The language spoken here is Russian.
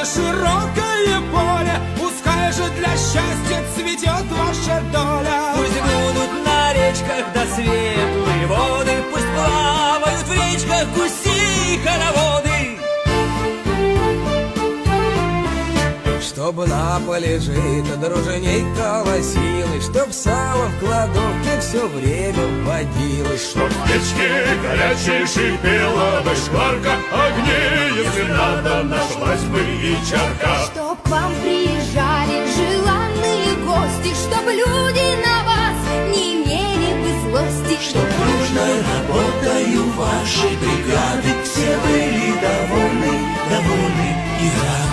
широкое поле, пускай же для счастья цветет ваша доля. Пусть будут на речках до светлые воды, пусть плавают в речках гуси и хороводы. Чтоб на поле жито дружней колосилось, чтоб сало в кладовке все время водилось, чтоб в печке горячей шипела бы шкварка огней, если надо, нашлась бы и чарка. Чтоб к вам приезжали желанные гости, чтоб люди на вас не имели бы злости, чтоб дружной работою вашей бригады все были довольны, довольны и рады.